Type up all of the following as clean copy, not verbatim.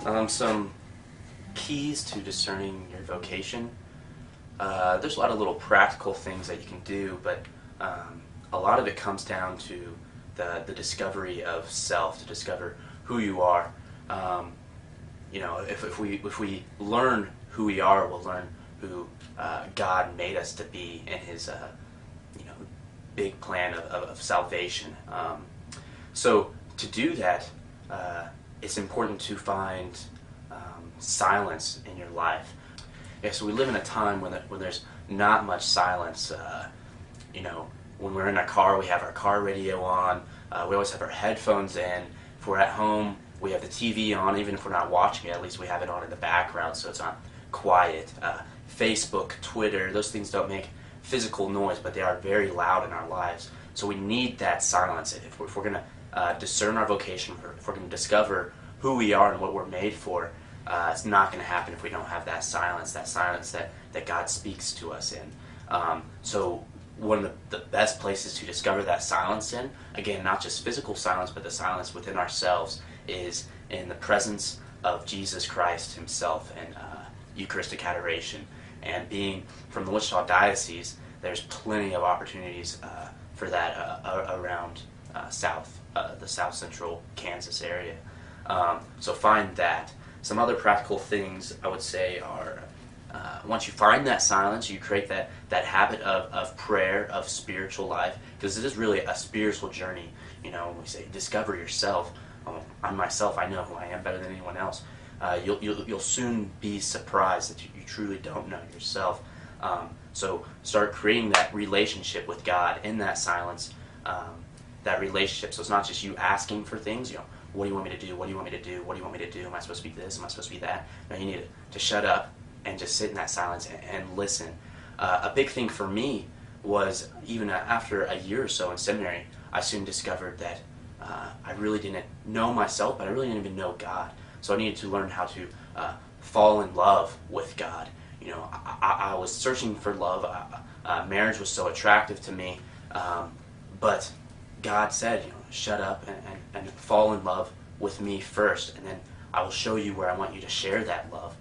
Some keys to discerning your vocation. There's a lot of little practical things that you can do, but a lot of it comes down to the discovery of self, to discover who you are. If we learn who we are, we'll learn who God made us to be in His big plan of salvation. So to do that, it's important to find silence in your life. Yeah, so we live in a time when there's not much silence. When we're in our car, we have our car radio on. We always have our headphones in. If we're at home, we have the TV on. Even if we're not watching it, at least we have it on in the background so it's not quiet. Facebook, Twitter, those things don't make physical noise, but they are very loud in our lives. So we need that silence. If we're going to discern our vocation, if we're going to discover who we are and what we're made for, it's not going to happen if we don't have that silence that God speaks to us in. So one of the best places to discover that silence in, again, not just physical silence, but the silence within ourselves, is in the presence of Jesus Christ Himself and Eucharistic adoration. And being from the Wichita Diocese, there's plenty of opportunities for that around the south central Kansas area. So find that. Some other practical things I would say are, once you find that silence, you create that habit of prayer, of spiritual life, because this is really a spiritual journey. When we say discover yourself, I myself, I know who I am better than anyone else. You'll soon be surprised that you truly don't know yourself. So start creating that relationship with God in that silence, that relationship. So it's not just you asking for things, what do you want me to do? What do you want me to do? What do you want me to do? Am I supposed to be this? Am I supposed to be that? No, you need to shut up and just sit in that silence and listen. A big thing for me was, even after a year or so in seminary, I soon discovered that I really didn't know myself, but I really didn't even know God. So I needed to learn how to fall in love with God. I was searching for love. Marriage was so attractive to me, but God said, shut up and fall in love with me first, and then I will show you where I want you to share that love.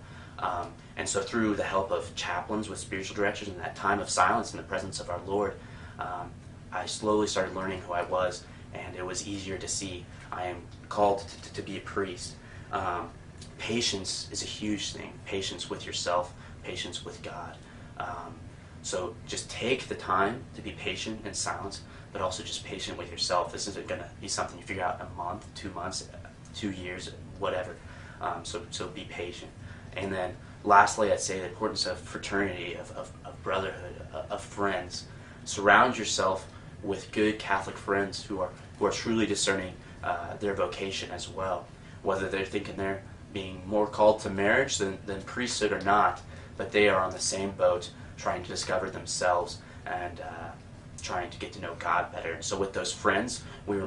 And so through the help of chaplains with spiritual directors and that time of silence in the presence of our Lord, I slowly started learning who I was, and it was easier to see I am called to be a priest. Patience is a huge thing. Patience with yourself, patience with God. So just take the time to be patient in silence, but also just patient with yourself. This isn't going to be something you figure out in a month, 2 months, 2 years, whatever. So be patient. And then lastly, I'd say the importance of fraternity, of brotherhood, of friends. Surround yourself with good Catholic friends who are truly discerning their vocation as well. Whether they're thinking they're being more called to marriage than priesthood or not, but they are on the same boat, trying to discover themselves and trying to get to know God better. So with those friends, we're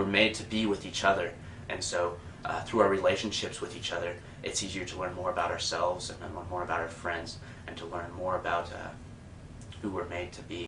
made to be with each other. And so through our relationships with each other, it's easier to learn more about ourselves and learn more about our friends, and to learn more about who we're made to be.